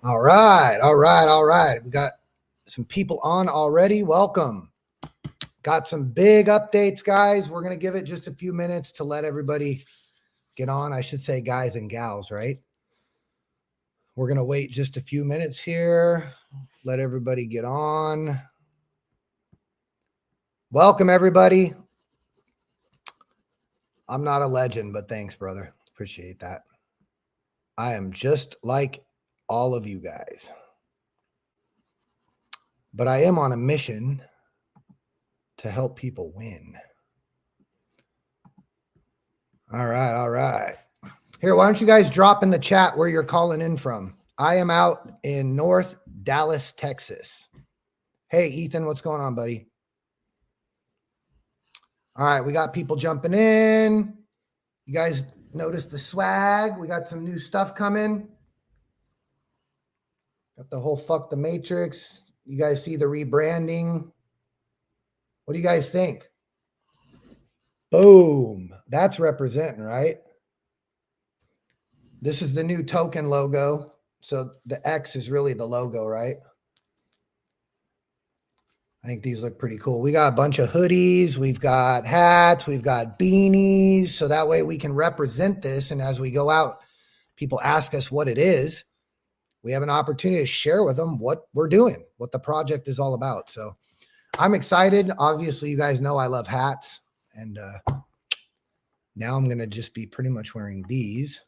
All right, all right, all right. We got some people on already. Welcome. Got some big updates, guys. We're going to give it just a few minutes to let everybody get on. I should say guys and gals, right? We're going to wait just a few minutes here. Let everybody get on. Welcome, everybody. I'm not a legend, but thanks, brother. Appreciate that. I am just like all of you guys. But I am on a mission to help people win. All right, all right. Here, why don't you guys drop in the chat where you're calling in from? I am out in North Dallas, Texas. Hey, Ethan, what's going on, buddy? All right, we got people jumping in. You guys notice the swag? We got some new stuff coming. Got the whole Fuck the Matrix. You guys see the rebranding? What do you guys think? Boom. That's representing, right? This is the new token logo. So the X is really the logo, right? I think these look pretty cool. We got a bunch of hoodies. We've got hats. We've got beanies. So that way we can represent this. And as we go out, people ask us what it is. We have an opportunity to share with them what we're doing, what the project is all about. So I'm excited. Obviously, you guys know I love hats. And now I'm going to just be pretty much wearing these.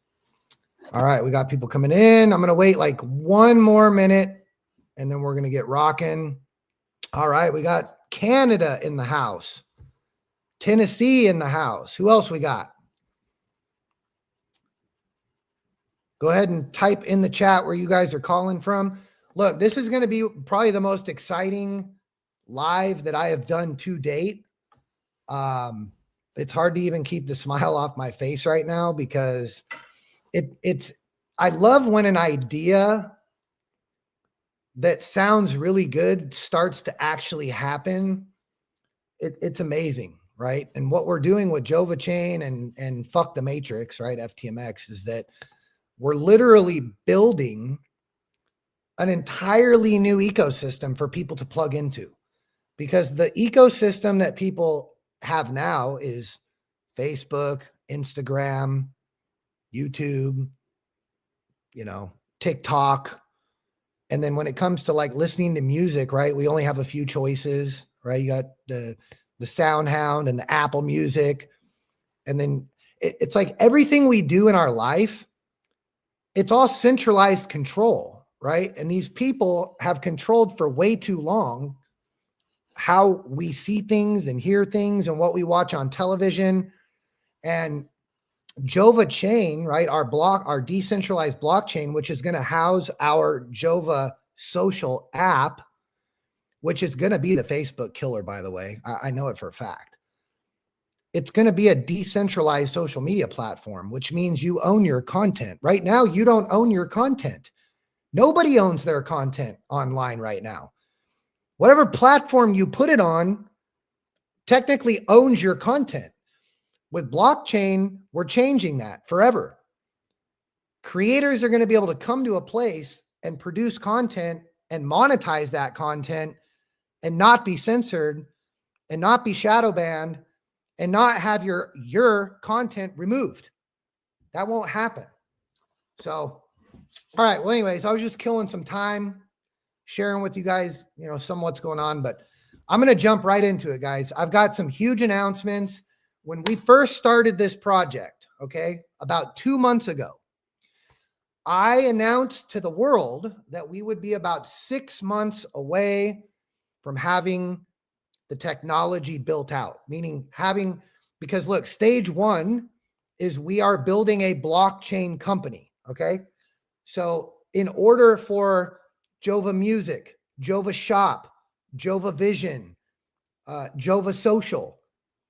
All right, we got people coming in. I'm going to wait like one more minute, and then we're going to get rocking. All right, we got Canada in the house. Tennessee in the house. Who else we got? Go ahead and type in the chat where you guys are calling from. Look, this is going to be probably the most exciting live that I have done to date. It's hard to even keep the smile off my face right now because I love when an idea that sounds really good starts to actually happen. It's amazing, right? And what we're doing with Jova Chain and Fuck the Matrix, right? FTMX, is that we're literally building an entirely new ecosystem for people to plug into, because the ecosystem that people have now is Facebook, Instagram, YouTube, TikTok. And then when it comes to like listening to music, right, we only have a few choices, right? You got the SoundHound and the Apple Music. And then it's like everything we do in our life, it's all centralized control, right? And these people have controlled for way too long how we see things and hear things and what we watch on television. And Jova Chain, right? Our decentralized blockchain, which is going to house our Jova social app, which is going to be the Facebook killer, by the way. I know it for a fact. It's going to be a decentralized social media platform, which means you own your content. Right now, you don't own your content. Nobody owns their content online right now. Whatever platform you put it on technically owns your content. With blockchain, we're changing that forever. Creators are going to be able to come to a place and produce content and monetize that content and not be censored and not be shadow banned and not have your content removed. That won't happen. So, all right. Well, anyways, I was just killing some time sharing with you guys, some what's going on, but I'm going to jump right into it, guys. I've got some huge announcements. When we first started this project, okay, about 2 months ago, I announced to the world that we would be about 6 months away from having the technology built out, meaning because look, stage one is we are building a blockchain company, okay? So in order for Jova Music, Jova Shop, Jova Vision, Jova Social,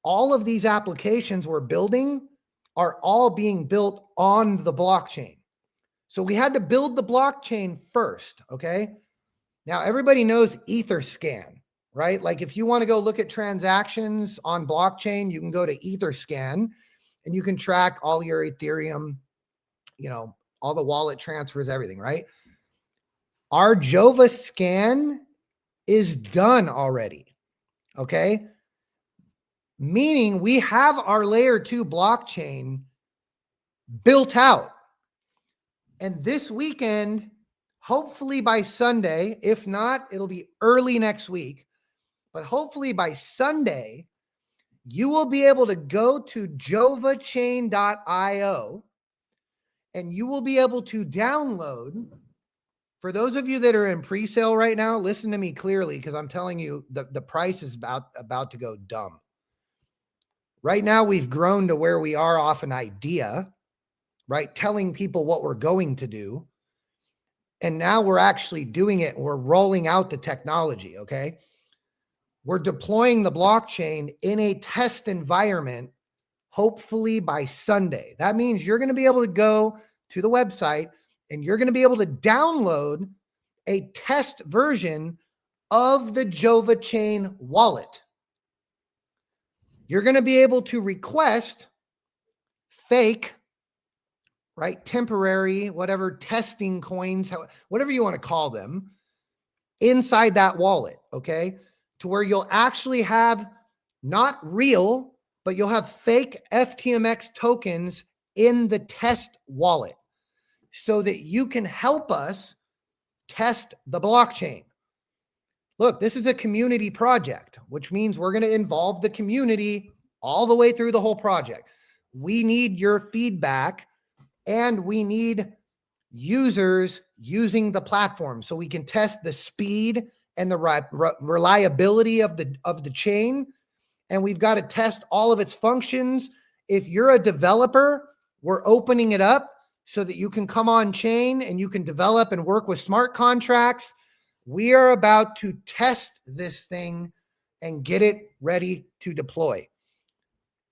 all of these applications we're building are all being built on the blockchain. So we had to build the blockchain first, okay? Now, everybody knows Etherscan, right? Like if you want to go look at transactions on blockchain, you can go to Etherscan and you can track all your Ethereum, all the wallet transfers, everything, right? Our Jova scan is done already. Okay. Meaning we have our layer 2 blockchain built out. And this weekend, hopefully by Sunday, if not, it'll be early next week, but hopefully by Sunday, you will be able to go to jovachain.io and you will be able to download. For those of you that are in pre-sale right now, listen to me clearly, because I'm telling you the price is about to go dumb. Right now, we've grown to where we are off an idea, right? Telling people what we're going to do. And now we're actually doing it. We're rolling out the technology, okay? We're deploying the blockchain in a test environment, hopefully by Sunday. That means you're going to be able to go to the website and you're going to be able to download a test version of the Jova Chain wallet. You're going to be able to request fake, right, temporary, whatever, testing coins, whatever you want to call them, inside that wallet, okay? To where you'll actually have not real, but you'll have fake FTMX tokens in the test wallet so that you can help us test the blockchain. Look, this is a community project, which means we're going to involve the community all the way through the whole project. We need your feedback and we need users using the platform so we can test the speed and the reliability of the chain. And we've got to test all of its functions. If you're a developer, we're opening it up so that you can come on chain and you can develop and work with smart contracts. We are about to test this thing and get it ready to deploy.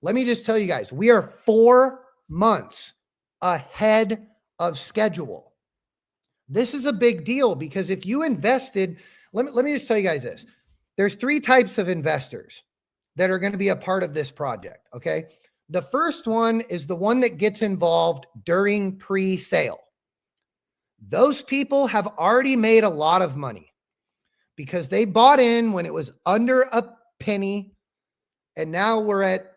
Let me just tell you guys, we are 4 months ahead of schedule. This is a big deal because if you invested, let me just tell you guys this. There's 3 types of investors that are going to be a part of this project, okay? The first one is the one that gets involved during pre-sale. Those people have already made a lot of money because they bought in when it was under a penny. And now we're at,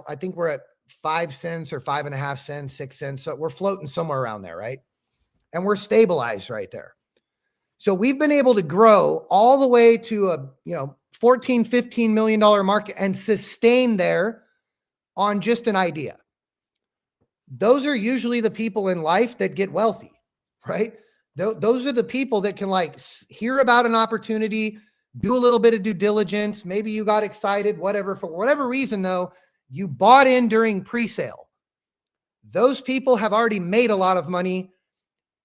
I think we're at 5 cents or 5.5 cents, 6 cents. So we're floating somewhere around there, right? And we're stabilized right there. So we've been able to grow all the way to a, $14, $15 million market and sustain there on just an idea. Those are usually the people in life that get wealthy, right? Those are the people that can hear about an opportunity, do a little bit of due diligence. Maybe you got excited, whatever, for whatever reason though, you bought in during pre-sale. Those people have already made a lot of money.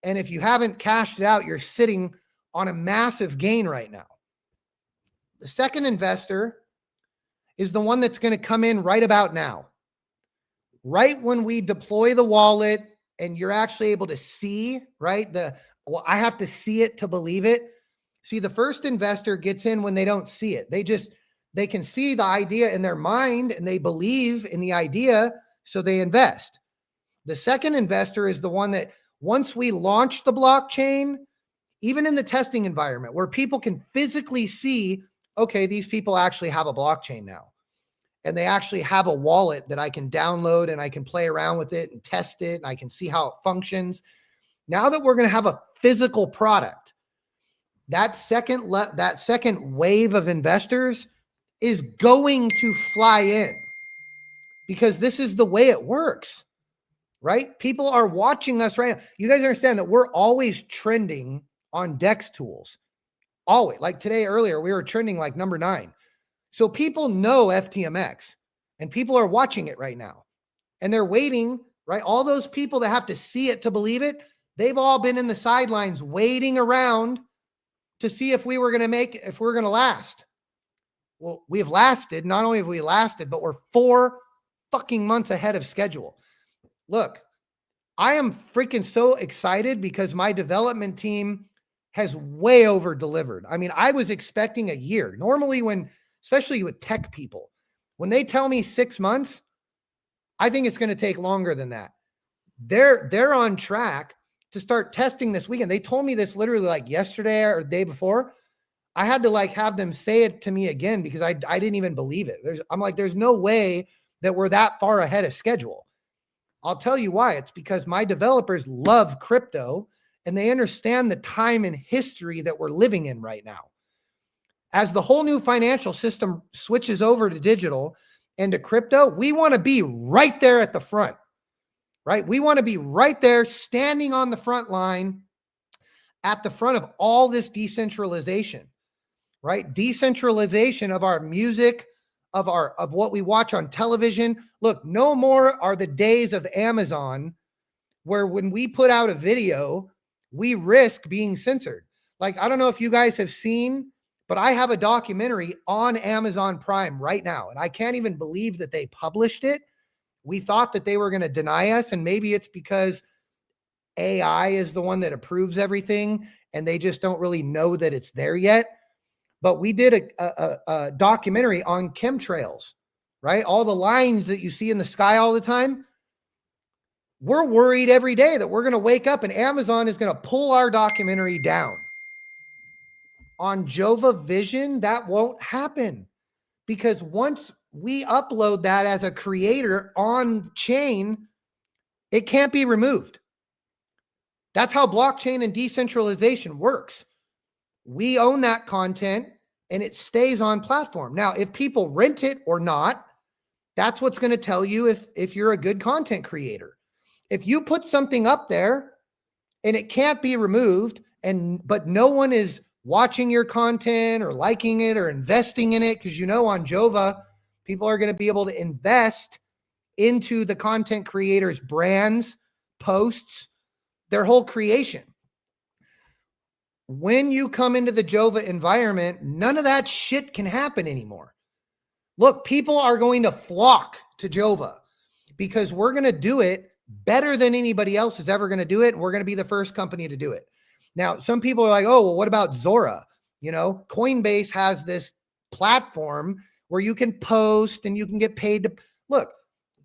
And if you haven't cashed it out, you're sitting on a massive gain right now. The second investor is the one that's going to come in right about now. Right when we deploy the wallet and you're actually able to see, right? I have to see it to believe it. See, the first investor gets in when they don't see it. They can see the idea in their mind and they believe in the idea, so they invest. The second investor is the one that once we launch the blockchain, even in the testing environment where people can physically see, okay, these people actually have a blockchain now. And they actually have a wallet that I can download and I can play around with it and test it and I can see how it functions. Now that we're going to have a physical product, that second wave of investors is going to fly in because this is the way it works, right? People are watching us right now. You guys understand that we're always trending on DEX tools. Always. Like today, earlier, we were trending like number 9. So people know FTMX and people are watching it right now and they're waiting, right? All those people that have to see it to believe it, they've all been in the sidelines waiting around to see if we're going to last. Well, we have lasted. Not only have we lasted, but we're 4 fucking months ahead of schedule. Look, I am freaking so excited because my development team has way over delivered. I mean, I was expecting a year. Normally especially with tech people, when they tell me 6 months, I think it's going to take longer than that. They're on track to start testing this weekend. They told me this literally like yesterday or the day before. I had to like have them say it to me again because I didn't even believe it. I'm like, there's no way that we're that far ahead of schedule. I'll tell you why. It's because my developers love crypto and they understand the time and history that we're living in right now. As the whole new financial system switches over to digital and to crypto, we want to be right there at the front, right? We want to be right there standing on the front line at the front of all this decentralization, right? Decentralization of our music, of what we watch on television. Look, no more are the days of Amazon where when we put out a video, we risk being censored. Like, I don't know if you guys have seen, but I have a documentary on Amazon Prime right now, and I can't even believe that they published it. We thought that they were going to deny us, and maybe it's because AI is the one that approves everything, and they just don't really know that it's there yet. But we did a documentary on chemtrails, right? All the lines that you see in the sky all the time. We're worried every day that we're going to wake up and Amazon is going to pull our documentary down. On Jova Vision, that won't happen because once we upload that as a creator on chain, it can't be removed. That's how blockchain and decentralization works. We own that content and it stays on platform. Now, if people rent it or not, that's what's going to tell you if you're a good content creator. If you put something up there and it can't be removed, but no one is watching your content or liking it or investing in it, because on Jova, people are going to be able to invest into the content creators' brands, posts, their whole creation. When you come into the Jova environment, none of that shit can happen anymore. Look, people are going to flock to Jova because we're going to do it better than anybody else is ever going to do it. And we're going to be the first company to do it. Now, some people are like, oh, well, what about Zora? Coinbase has this platform where you can post and you can get paid to look.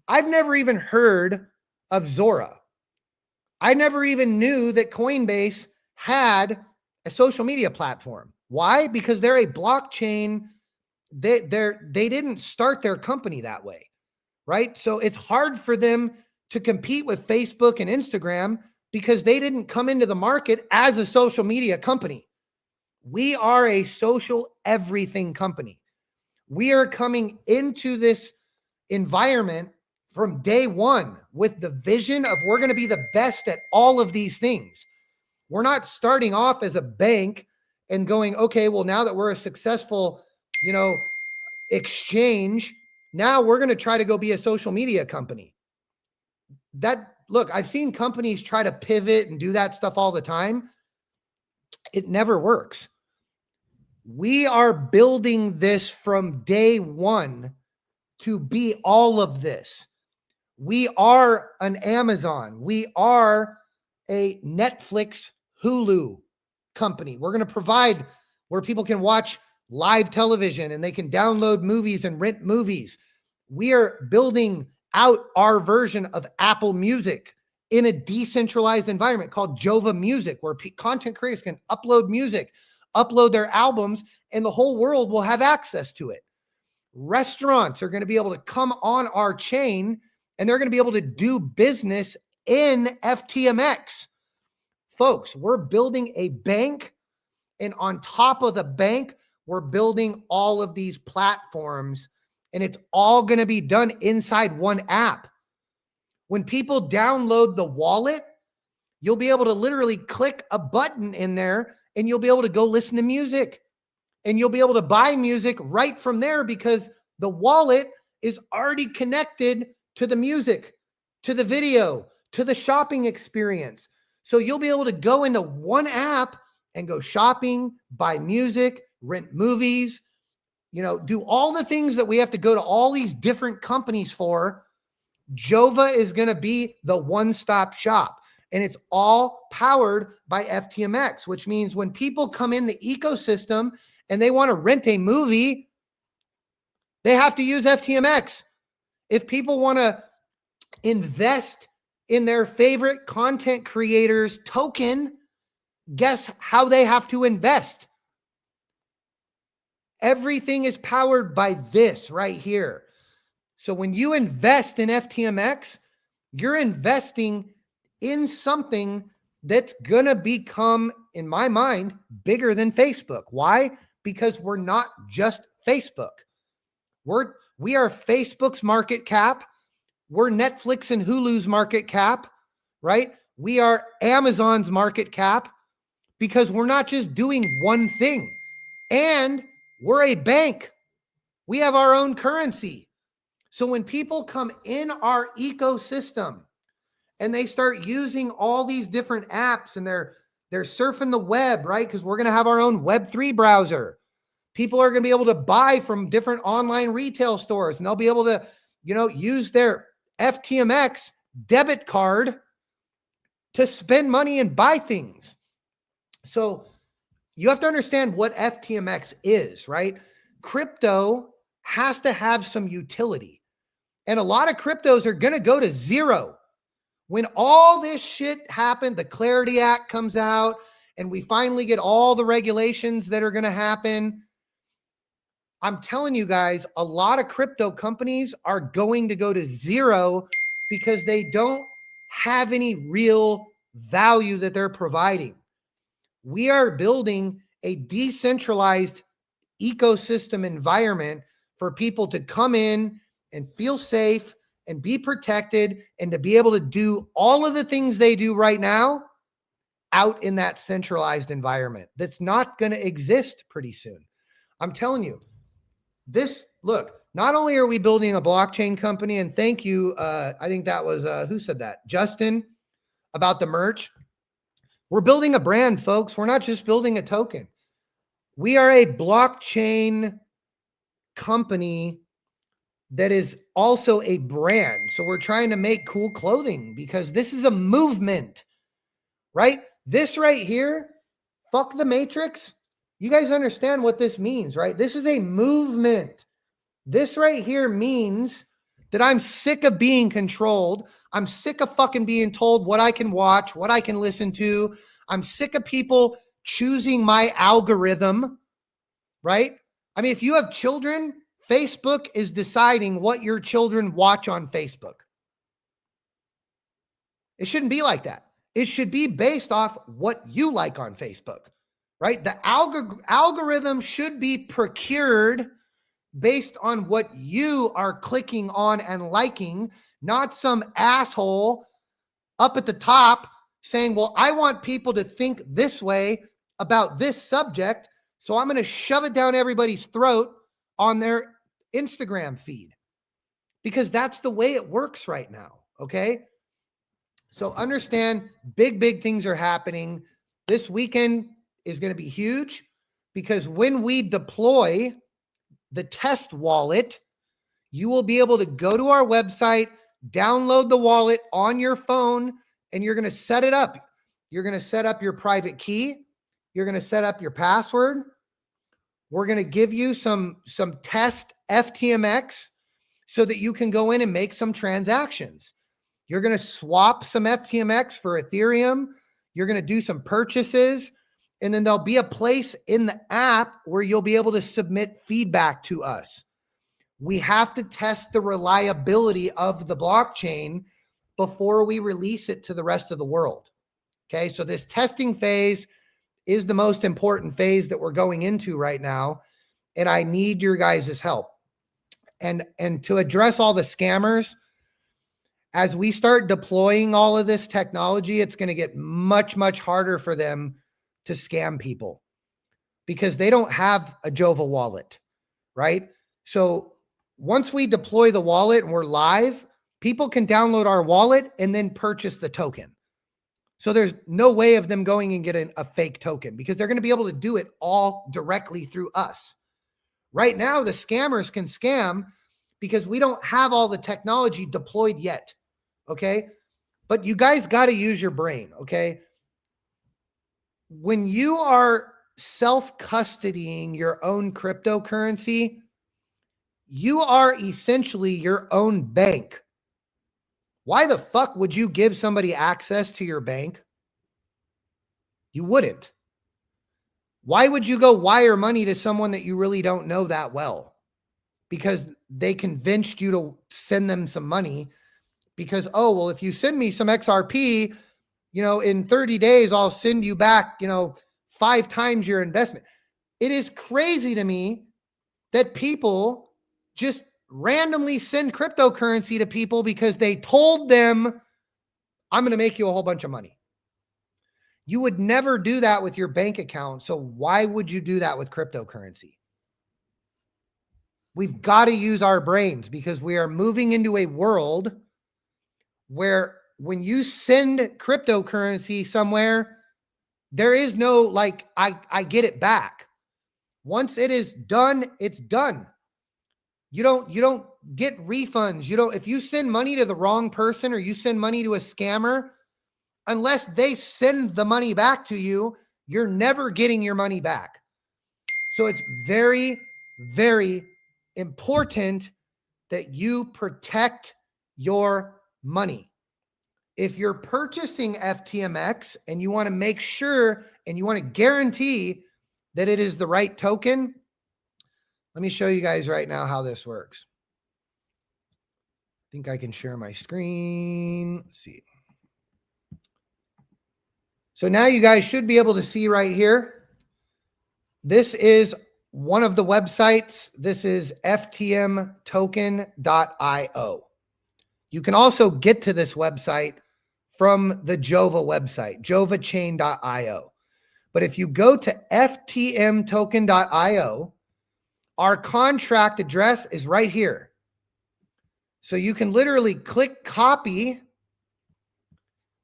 I've never even heard of Zora. I never even knew that Coinbase had a social media platform. Why? Because they're a blockchain. They didn't start their company that way, right? So it's hard for them to compete with Facebook and Instagram because they didn't come into the market as a social media company. We are a social everything company. We are coming into this environment from day one with the vision of we're going to be the best at all of these things. We're not starting off as a bank and going, okay, well, now that we're a successful, exchange, now we're going to try to go be a social media company. Look, I've seen companies try to pivot and do that stuff all the time. It never works. We are building this from day one to be all of this. We are an Amazon. We are a Netflix, Hulu company. We're going to provide where people can watch live television and they can download movies and rent movies. We are building out our version of Apple Music in a decentralized environment called Jova Music, where content creators can upload music, upload their albums, and the whole world will have access to it. Restaurants are going to be able to come on our chain and they're going to be able to do business in FTMX. Folks, we're building a bank, and on top of the bank, we're building all of these platforms, and it's all going to be done inside one app. When people download the wallet, you'll be able to literally click a button in there and you'll be able to go listen to music, and you'll be able to buy music right from there because the wallet is already connected to the music, to the video, to the shopping experience. So you'll be able to go into one app and go shopping, buy music, rent movies, do all the things that we have to go to all these different companies for. Jova is going to be the one-stop shop, and it's all powered by FTMX, which means when people come in the ecosystem and they want to rent a movie, they have to use FTMX. If people want to invest in their favorite content creators token, guess how they have to invest? Everything is powered by this right here. So when you invest in FTMX, you're investing in something that's going to become, in my mind, bigger than Facebook. Why? Because we're not just Facebook. We are Facebook's market cap. We're Netflix and Hulu's market cap, right? We are Amazon's market cap, because we're not just doing one thing. And we're a bank. We have our own currency. So when people come in our ecosystem and they start using all these different apps and they're surfing the web, right? Because we're going to have our own Web3 browser. People are going to be able to buy from different online retail stores, and they'll be able to, use their FTMX debit card to spend money and buy things. So you have to understand what FTMX is, right? Crypto has to have some utility. And a lot of cryptos are going to go to zero. When all this shit happened, the Clarity Act comes out, and we finally get all the regulations that are going to happen, I'm telling you guys, a lot of crypto companies are going to go to zero because they don't have any real value that they're providing. We are building a decentralized ecosystem environment for people to come in and feel safe and be protected and to be able to do all of the things they do right now out in that centralized environment that's not going to exist pretty soon. I'm telling you, not only are we building a blockchain company, and thank you, I think that was, who said that? Justin, about the merch. We're building a brand, folks. We're not just building a token. We are a blockchain company that is also a brand. So we're trying to make cool clothing because this is a movement, right? This right here, fuck the Matrix. You guys understand what this means, right? This is a movement. This right here means that I'm sick of being controlled. I'm sick of fucking being told what I can watch, what I can listen to. I'm sick of people choosing my algorithm, right? I mean, if you have children, Facebook is deciding what your children watch on Facebook. It shouldn't be like that. It should be based off what you like on Facebook, right? The algorithm should be procured based on what you are clicking on and liking, not some asshole up at the top saying, well, I want people to think this way about this subject, so I'm going to shove it down everybody's throat on their Instagram feed, because that's the way it works right now, okay? So understand, big things are happening. This weekend is going to be huge, because when we deploy the test wallet, you will be able to go to our website, download the wallet on your phone, and you're going to set it up. You're going to set up your private key. You're going to set up your password. We're going to give you some test FTMX so that you can go in and make some transactions. You're going to swap some FTMX for Ethereum. You're going to do some purchases. And then there'll be a place in the app where you'll be able to submit feedback to us. We have to test the reliability of the blockchain before we release it to the rest of the world. Okay, so this testing phase is the most important phase that we're going into right now. And I need your guys' help. And to address all the scammers, as we start deploying all of this technology, it's going to get much harder for them to scam people, because they don't have a Jova wallet, right? So once we deploy the wallet and we're live, people can download our wallet and then purchase the token. So there's no way of them going and getting a fake token, because they're going to be able to do it all directly through us. Right now, the scammers can scam because we don't have all the technology deployed yet, okay? But you guys got to use your brain, okay? When you are self-custodying your own cryptocurrency, you are essentially your own bank. Why the fuck would you give somebody access to your bank? You wouldn't. Why would you go wire money to someone that you really don't know that well? Because they convinced you to send them some money because, oh, well, if you send me some XRP, in 30 days, I'll send you back, 5 times your investment. It is crazy to me that people just randomly send cryptocurrency to people because they told them, I'm going to make you a whole bunch of money. You would never do that with your bank account. So why would you do that with cryptocurrency? We've got to use our brains because we are moving into a world where when you send cryptocurrency somewhere, there is no like, I get it back. Once it is done, it's done. You don't get refunds. If you send money to the wrong person or you send money to a scammer, unless they send the money back to you, you're never getting your money back. So it's very, very important that you protect your money. If you're purchasing FTMX and you want to make sure and you want to guarantee that it is the right token, let me show you guys right now how this works. I think I can share my screen. Let's see. So now you guys should be able to see right here. This is one of the websites. This is ftmtoken.io. You can also get to this website from the Jova website, jovachain.io. But if you go to ftmtoken.io, our contract address is right here. So you can literally click copy,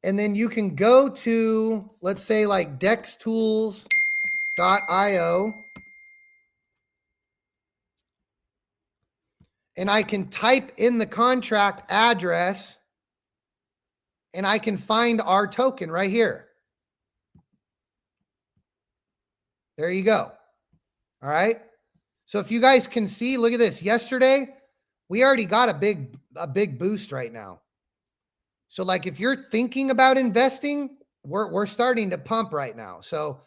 and then you can go to, let's say, like dextools.io, and I can type in the contract address, and I can find our token right here. There you go. All right. So if you guys can see, look at this. Yesterday, we already got a big boost right now. So like if you're thinking about investing, we're starting to pump right now. So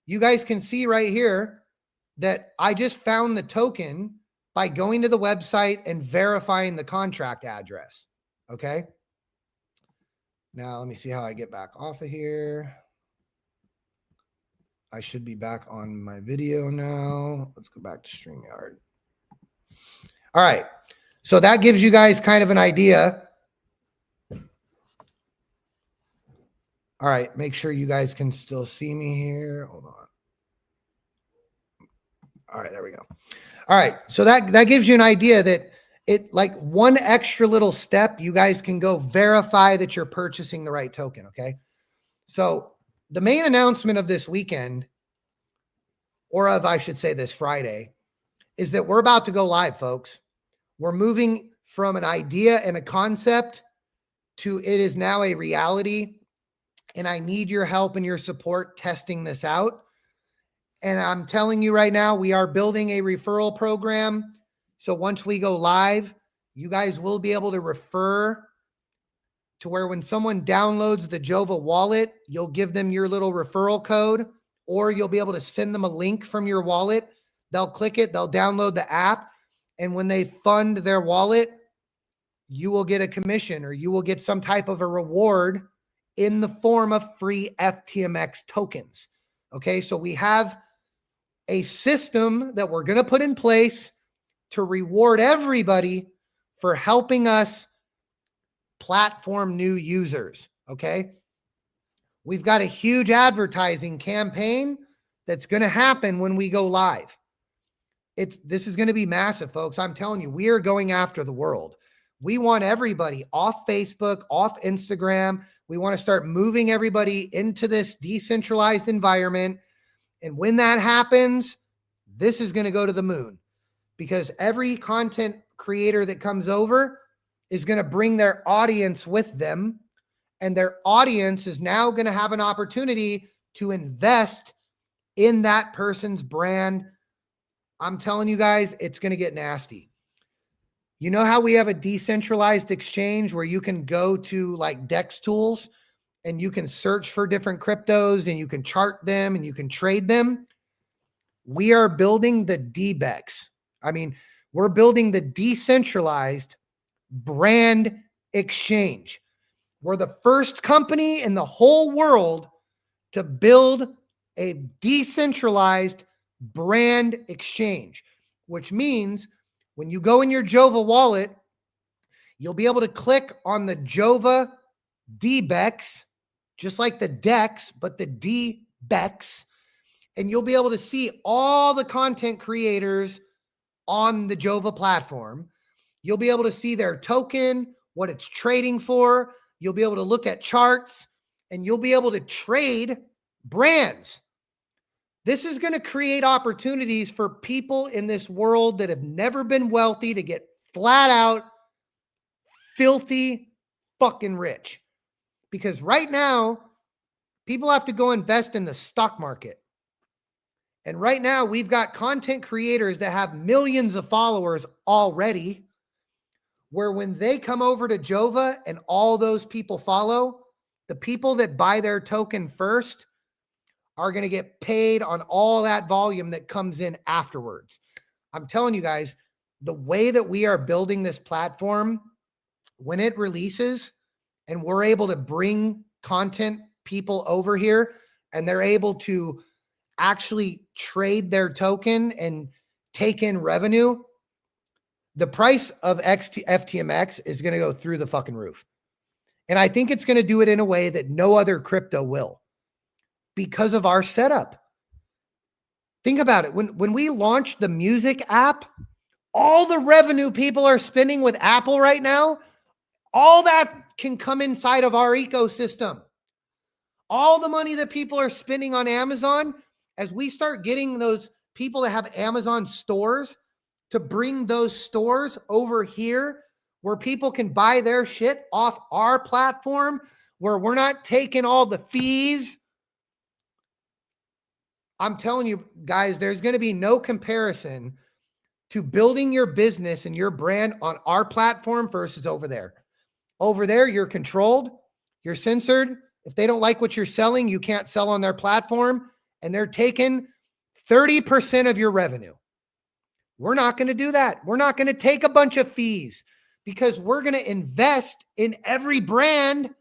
you guys can see right here that I just found the token by going to the website and verifying the contract address. Okay. Now let me see how I get back off of here. I should be back on my video now. Let's go back to StreamYard. All right. So that gives you guys kind of an idea. All right. Make sure you guys can still see me here. Hold on. All right. There we go. All right. So that gives you an idea that it, like, one extra little step, you guys can go verify that you're purchasing the right token. Okay. So the main announcement of this weekend, or of, I should say, this Friday, is that we're about to go live, folks. We're moving from an idea and a concept to it is now a reality. And I need your help and your support testing this out. And I'm telling you right now, we are building a referral program. So once we go live, you guys will be able to refer to where when someone downloads the Jova wallet, you'll give them your little referral code, or you'll be able to send them a link from your wallet. They'll click it, they'll download the app, and when they fund their wallet, you will get a commission or you will get some type of a reward in the form of free FTMX tokens. Okay, so we have a system that we're going to put in place to reward everybody for helping us platform new users. Okay. We've got a huge advertising campaign that's going to happen when we go live. This is going to be massive, folks. I'm telling you, we are going after the world. We want everybody off Facebook, off Instagram. We want to start moving everybody into this decentralized environment. And when that happens, this is going to go to the moon, because every content creator that comes over is going to bring their audience with them, and their audience is now going to have an opportunity to invest in that person's brand. I'm telling you guys, it's going to get nasty. You know how we have a decentralized exchange where you can go to like DEX tools and you can search for different cryptos and you can chart them and you can trade them? We are building the DBEX. I mean, we're building the decentralized brand exchange. We're the first company in the whole world to build a decentralized brand exchange, which means when you go in your Jova wallet, you'll be able to click on the Jova DBEX, just like the DEX, but the DBEX, and you'll be able to see all the content creators on the Jova platform. You'll be able to see their token, what it's trading for. You'll be able to look at charts, and you'll be able to trade brands. This is going to create opportunities for people in this world that have never been wealthy to get flat out filthy fucking rich. Because right now, people have to go invest in the stock market. And right now, we've got content creators that have millions of followers already, where when they come over to Jova and all those people follow, the people that buy their token first are going to get paid on all that volume that comes in afterwards. I'm telling you guys, the way that we are building this platform, when it releases and we're able to bring content people over here and they're able to actually trade their token and take in revenue, the price of FTMX is going to go through the fucking roof. And I think it's going to do it in a way that no other crypto will because of our setup. Think about it. When we launched the music app, all the revenue people are spending with Apple right now, all that can come inside of our ecosystem. All the money that people are spending on Amazon, as we start getting those people that have Amazon stores to bring those stores over here where people can buy their shit off our platform, where we're not taking all the fees. I'm telling you guys, there's going to be no comparison to building your business and your brand on our platform versus over there. Over there, you're controlled, you're censored. If they don't like what you're selling, you can't sell on their platform, and they're taking 30% of your revenue. We're not going to do that. We're not going to take a bunch of fees because we're going to invest in every brand.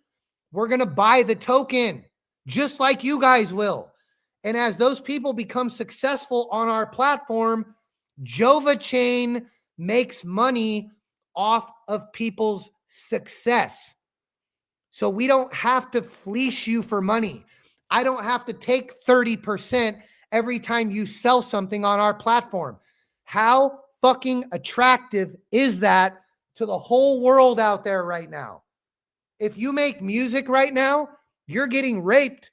We're going to buy the token just like you guys will. And as those people become successful on our platform, Jova Chain makes money off of people's success. So we don't have to fleece you for money. I don't have to take 30% every time you sell something on our platform. How fucking attractive is that to the whole world out there right now? If you make music right now, you're getting raped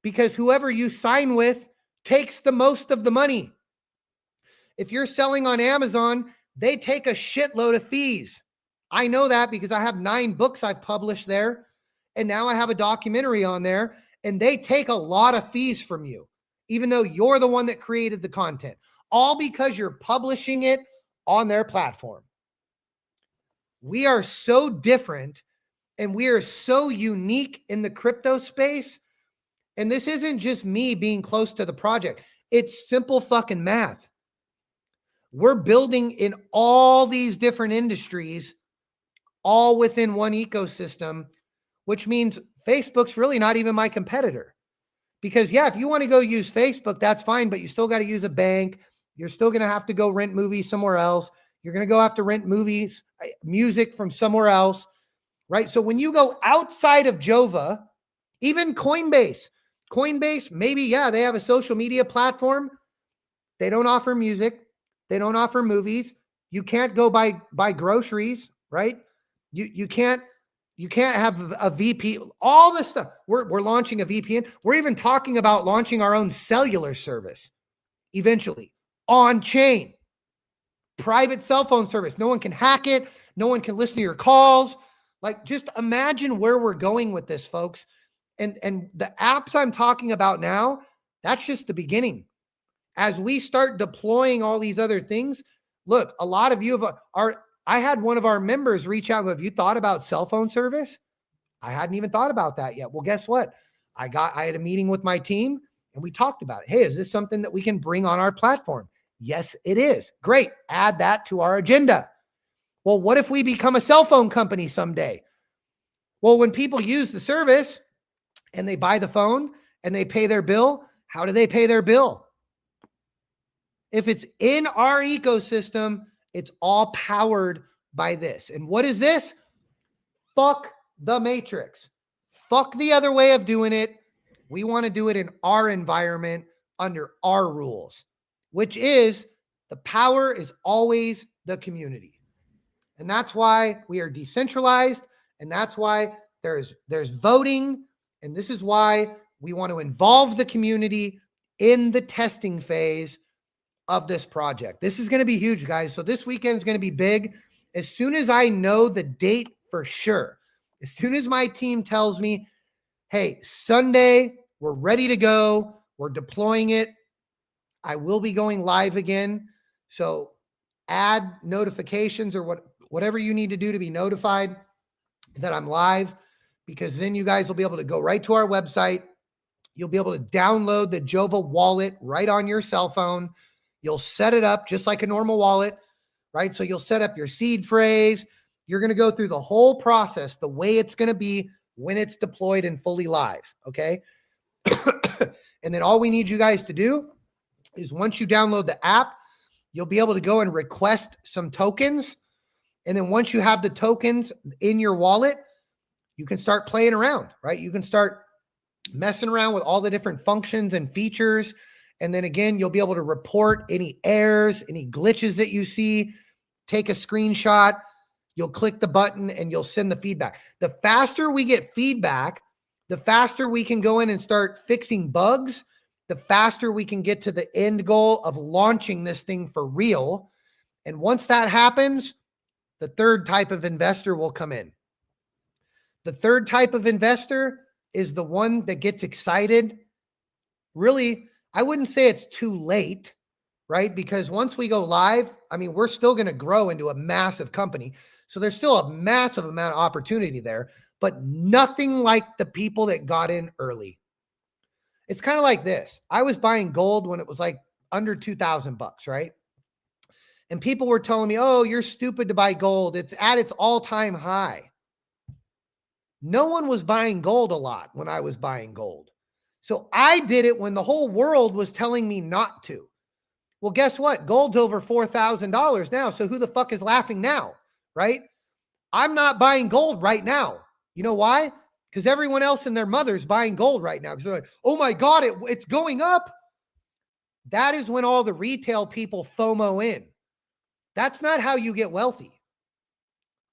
because whoever you sign with takes the most of the money. If you're selling on Amazon, they take a shitload of fees. I know that because I have 9 books I've published there, and now I have a documentary on there, and they take a lot of fees from you, even though you're the one that created the content, all because you're publishing it on their platform. We are so different, and we are so unique in the crypto space. And this isn't just me being close to the project. It's simple fucking math. We're building in all these different industries, all within one ecosystem, which means Facebook's really not even my competitor. Because yeah, if you want to go use Facebook, that's fine, but you still got to use a bank. You're still going to have to go rent movies somewhere else. You're going to go have to rent music from somewhere else, right? So when you go outside of Jova, even Coinbase, maybe, yeah, they have a social media platform. They don't offer music. They don't offer movies. You can't go buy groceries, right? You can't have a VPN, all this stuff. We're launching a VPN. We're even talking about launching our own cellular service eventually on chain, private cell phone service. No one can hack it. No one can listen to your calls. Like, just imagine where we're going with this, folks. And the apps I'm talking about now, that's just the beginning. As we start deploying all these other things, look, a lot of you are I had one of our members reach out. Have you thought about cell phone service? I hadn't even thought about that yet. Well, guess what? I had a meeting with my team and we talked about it. Hey, is this something that we can bring on our platform? Yes, it is. Great. Add that to our agenda. Well, what if we become a cell phone company someday? Well, when people use the service and they buy the phone and they pay their bill, how do they pay their bill? If it's in our ecosystem, it's all powered by this. And what is this? Fuck the matrix. Fuck the other way of doing it. We want to do it in our environment under our rules, which is the power is always the community. And that's why we are decentralized. And that's why there's voting. And this is why we want to involve the community in the testing phase of this project. This is going to be huge, guys. So this weekend is going to be big. As soon as I know the date for sure, as soon as my team tells me, hey, Sunday, we're ready to go, we're deploying it, I will be going live again. So add notifications or whatever you need to do to be notified that I'm live, because then you guys will be able to go right to our website. You'll be able to download the Jova wallet right on your cell phone. You'll set it up just like a normal wallet, right? So you'll set up your seed phrase. You're going to go through the whole process, the way it's going to be when it's deployed and fully live, okay? And then all we need you guys to do is once you download the app, you'll be able to go and request some tokens. And then once you have the tokens in your wallet, you can start playing around, right? You can start messing around with all the different functions and features. And then again, you'll be able to report any errors, any glitches that you see, take a screenshot, you'll click the button and you'll send the feedback. The faster we get feedback, the faster we can go in and start fixing bugs, the faster we can get to the end goal of launching this thing for real. And once that happens, the third type of investor will come in. The third type of investor is the one that gets excited. Really, I wouldn't say it's too late, right? Because once we go live, I mean, we're still going to grow into a massive company. So there's still a massive amount of opportunity there, but nothing like the people that got in early. It's kind of like this. I was buying gold when it was like under $2,000, right? And people were telling me, oh, you're stupid to buy gold. It's at its all-time high. No one was buying gold a lot when I was buying gold. So I did it when the whole world was telling me not to. Well, guess what? Gold's over $4,000 now. So who the fuck is laughing now, right? I'm not buying gold right now. You know why? Because everyone else and their mother's buying gold right now. Because they're like, oh my God, it's going up. That is when all the retail people FOMO in. That's not how you get wealthy.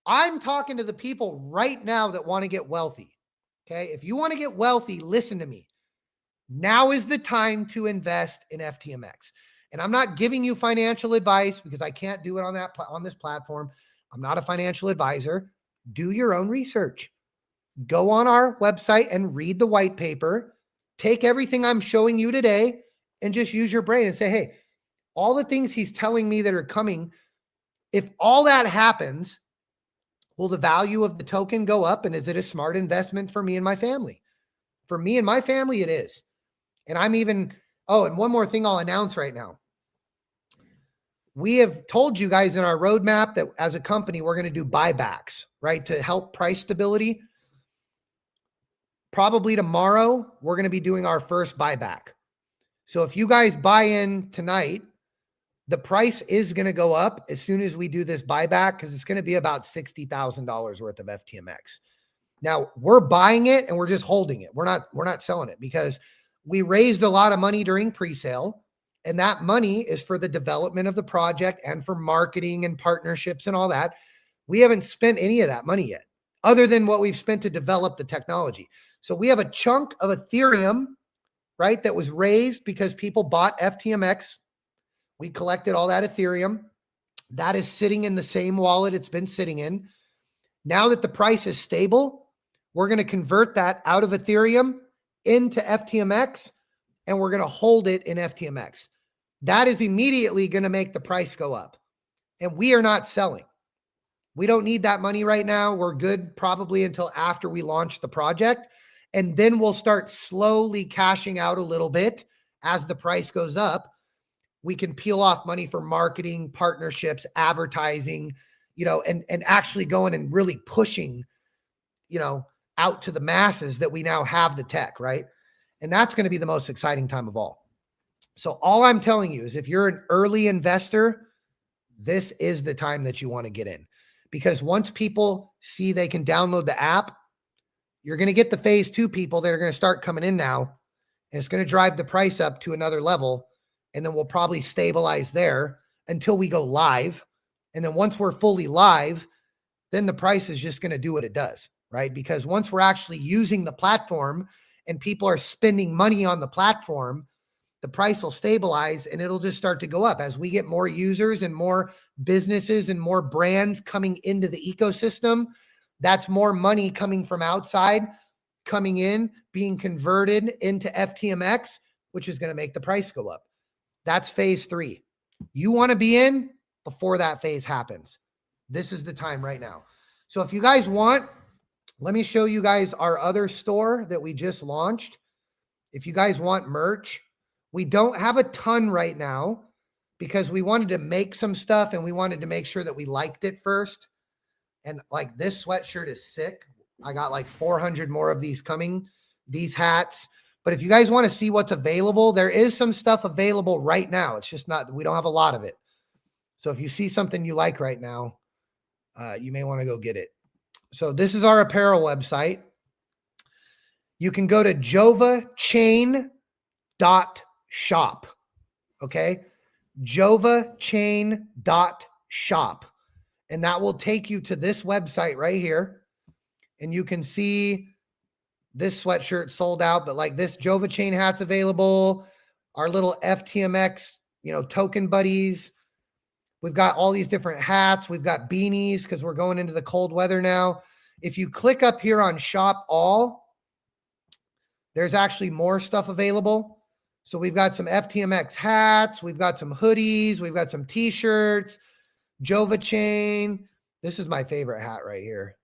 I'm talking to the people right now that want to get wealthy. Okay. If you want to get wealthy, listen to me. Now is the time to invest in FTMX. And I'm not giving you financial advice because I can't do it on this platform. I'm not a financial advisor. Do your own research. Go on our website and read the white paper. Take everything I'm showing you today and just use your brain and say, hey, all the things he's telling me that are coming, if all that happens, will the value of the token go up? And is it a smart investment for me and my family? For me and my family, it is. And I'm even, and one more thing I'll announce right now. We have told you guys in our roadmap that as a company, we're going to do buybacks, right? To help price stability. Probably tomorrow, we're going to be doing our first buyback. So if you guys buy in tonight, the price is going to go up as soon as we do this buyback because it's going to be about $60,000 worth of FTMX. Now we're buying it and we're just holding it. We're not selling it because we raised a lot of money during pre-sale, and that money is for the development of the project and for marketing and partnerships and all that. We haven't spent any of that money yet, other than what we've spent to develop the technology. So we have a chunk of Ethereum, right, that was raised because people bought FTMX. We collected all that Ethereum. That is sitting in the same wallet it's been sitting in. Now that the price is stable, we're going to convert that out of Ethereum into FTMX, and we're going to hold it in FTMX. That is immediately going to make the price go up. And we are not selling. We don't need that money right now. We're good probably until after we launch the project. And then we'll start slowly cashing out a little bit as the price goes up. We can peel off money for marketing, partnerships, advertising, and actually going and really pushing, out to the masses that we now have the tech, right? And that's going to be the most exciting time of all. So all I'm telling you is if you're an early investor, this is the time that you want to get in, because once people see they can download the app, you're going to get the phase 2 people that are going to start coming in now, and it's going to drive the price up to another level. And then we'll probably stabilize there until we go live. And then once we're fully live, then the price is just going to do what it does, right? Because once we're actually using the platform and people are spending money on the platform, the price will stabilize and it'll just start to go up as we get more users and more businesses and more brands coming into the ecosystem. That's more money coming from outside, coming in, being converted into FTMX, which is going to make the price go up. That's phase 3. You want to be in before that phase happens. This is the time right now. So if you guys want, let me show you guys our other store that we just launched. If you guys want merch, we don't have a ton right now because we wanted to make some stuff and we wanted to make sure that we liked it first. And like this sweatshirt is sick. I got like 400 more of these coming, these hats. But if you guys want to see what's available, there is some stuff available right now. It's just not, we don't have a lot of it. So if you see something you like right now, you may want to go get it. So this is our apparel website. You can go to jovachain.shop. Okay. jovachain.shop. And that will take you to this website right here. And you can see this sweatshirt sold out, but like this Jova Chain hat's available. Our little FTMX, token buddies. We've got all these different hats. We've got beanies because we're going into the cold weather now. If you click up here on shop all, there's actually more stuff available. So we've got some FTMX hats. We've got some hoodies. We've got some t-shirts, Jova Chain. This is my favorite hat right here.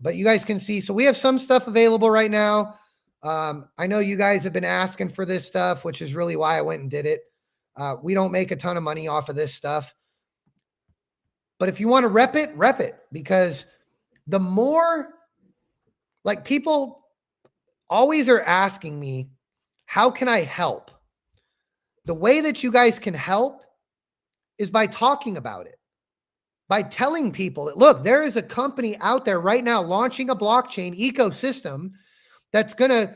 But you guys can see, so we have some stuff available right now. I know you guys have been asking for this stuff, which is really why I went and did it. We don't make a ton of money off of this stuff. But if you want to rep it, because the more, like, people always are asking me, how can I help? The way that you guys can help is by talking about it. By telling people that, look, there is a company out there right now launching a blockchain ecosystem that's going to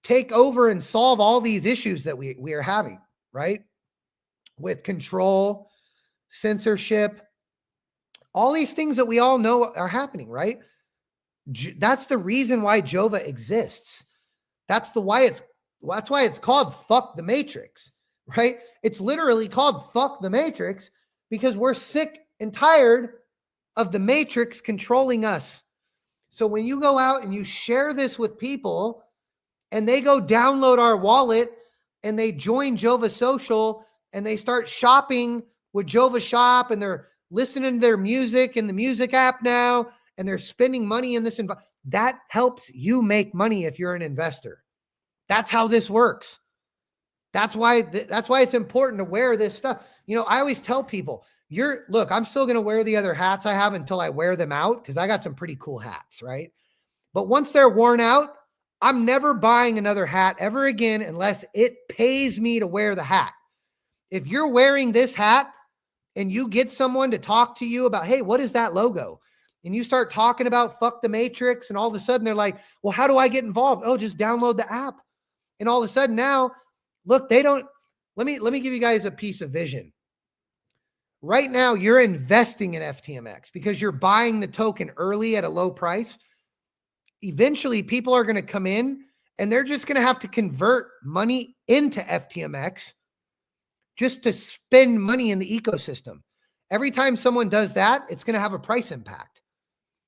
take over and solve all these issues that we are having, right? With control, censorship, all these things that we all know are happening, right? That's the reason why Jova exists. That's why it's called Fuck the Matrix, right? It's literally called Fuck the Matrix because we're sick and tired of the matrix controlling us. So when you go out and you share this with people and they go download our wallet and they join Jova Social and they start shopping with Jova Shop and they're listening to their music in the music app now and they're spending money in this environment, that helps you make money if you're an investor. That's how this works. That's why it's important to wear this stuff. I always tell people, look, I'm still going to wear the other hats I have until I wear them out because I got some pretty cool hats, right? But once they're worn out, I'm never buying another hat ever again unless it pays me to wear the hat. If you're wearing this hat and you get someone to talk to you about, hey, what is that logo? And you start talking about Fuck the Matrix and all of a sudden they're like, well, how do I get involved? Oh, just download the app. And all of a sudden now, look, let me give you guys a piece of vision. Right now, you're investing in FTMX because you're buying the token early at a low price. Eventually, people are going to come in and they're just going to have to convert money into FTMX just to spend money in the ecosystem. Every time someone does that, it's going to have a price impact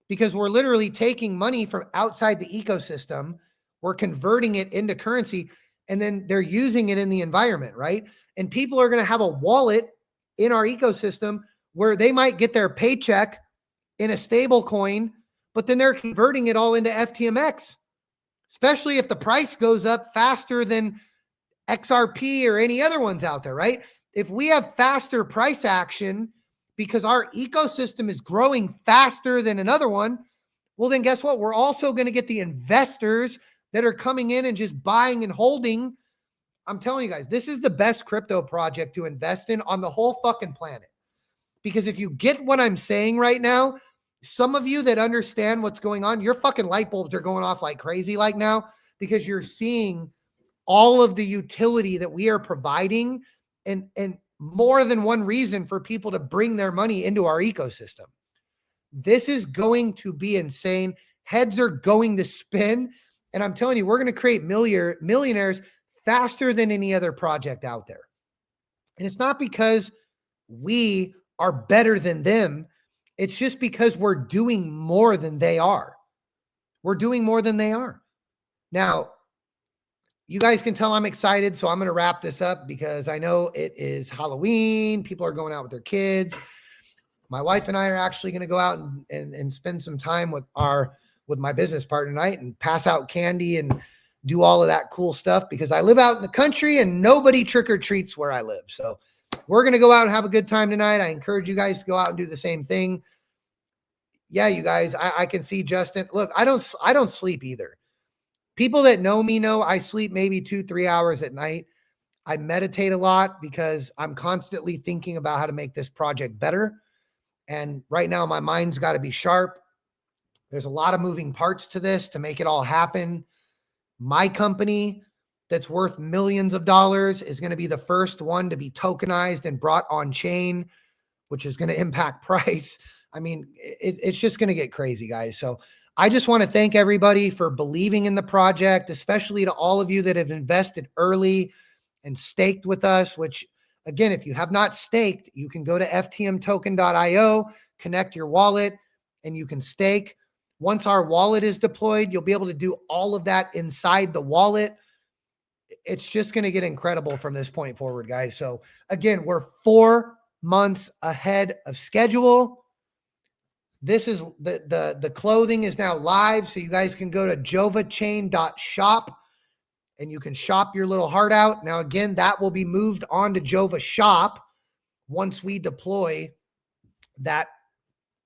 because we're literally taking money from outside the ecosystem. We're converting it into currency and then they're using it in the environment, right? And people are going to have a wallet in our ecosystem where they might get their paycheck in a stable coin, but then they're converting it all into FTMX, especially if the price goes up faster than XRP or any other ones out there, right? If we have faster price action because our ecosystem is growing faster than another one, well, then guess what? We're also going to get the investors that are coming in and just buying and holding. I'm telling you guys, this is the best crypto project to invest in on the whole fucking planet. Because if you get what I'm saying right now, some of you that understand what's going on, your fucking light bulbs are going off like crazy like now, because you're seeing all of the utility that we are providing, and more than one reason for people to bring their money into our ecosystem. This is going to be insane. Heads are going to spin. And I'm telling you, we're going to create millionaires faster than any other project out there. And it's not because we are better than them. It's just because we're doing more than they are. We're doing more than they are. Now, you guys can tell I'm excited, so I'm going to wrap this up because I know it is Halloween. People are going out with their kids. My wife and I are actually going to go out and spend some time with my business partner tonight and pass out candy and do all of that cool stuff, because I live out in the country and nobody trick or treats where I live. So we're going to go out and have a good time tonight. I encourage you guys to go out and do the same thing. Yeah, you guys, I can see Justin. Look, I don't sleep either. People that know me know I sleep maybe 2-3 hours at night. I meditate a lot because I'm constantly thinking about how to make this project better. And right now my mind's got to be sharp. There's a lot of moving parts to this to make it all happen. My company that's worth millions of dollars is going to be the first one to be tokenized and brought on chain, which is going to impact price. I mean, it's just going to get crazy, guys. So I just want to thank everybody for believing in the project, especially to all of you that have invested early and staked with us, which, again, if you have not staked, you can go to ftmtoken.io, connect your wallet, and you can stake. Once our wallet is deployed, you'll be able to do all of that inside the wallet. It's just going to get incredible from this point forward, guys. So again, we're 4 months ahead of schedule. This is the clothing is now live. So you guys can go to jovachain.shop and you can shop your little heart out. Now, again, that will be moved on to Jova Shop once we deploy that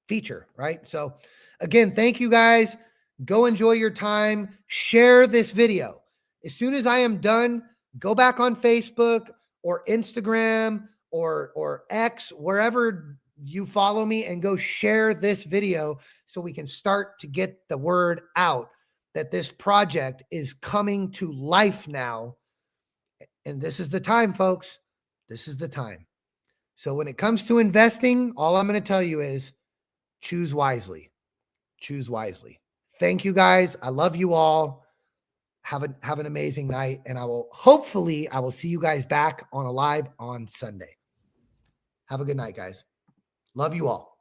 feature, right? So again, thank you guys. Go enjoy your time. Share this video. As soon as I am done, go back on Facebook or Instagram or X, wherever you follow me, and go share this video so we can start to get the word out that this project is coming to life now. And this is the time, folks. This is the time. So when it comes to investing, all I'm going to tell you is choose wisely. Choose wisely. Thank you, guys. I love you all. Have an amazing night. And I will see you guys back on a live on Sunday. Have a good night, guys. Love you all.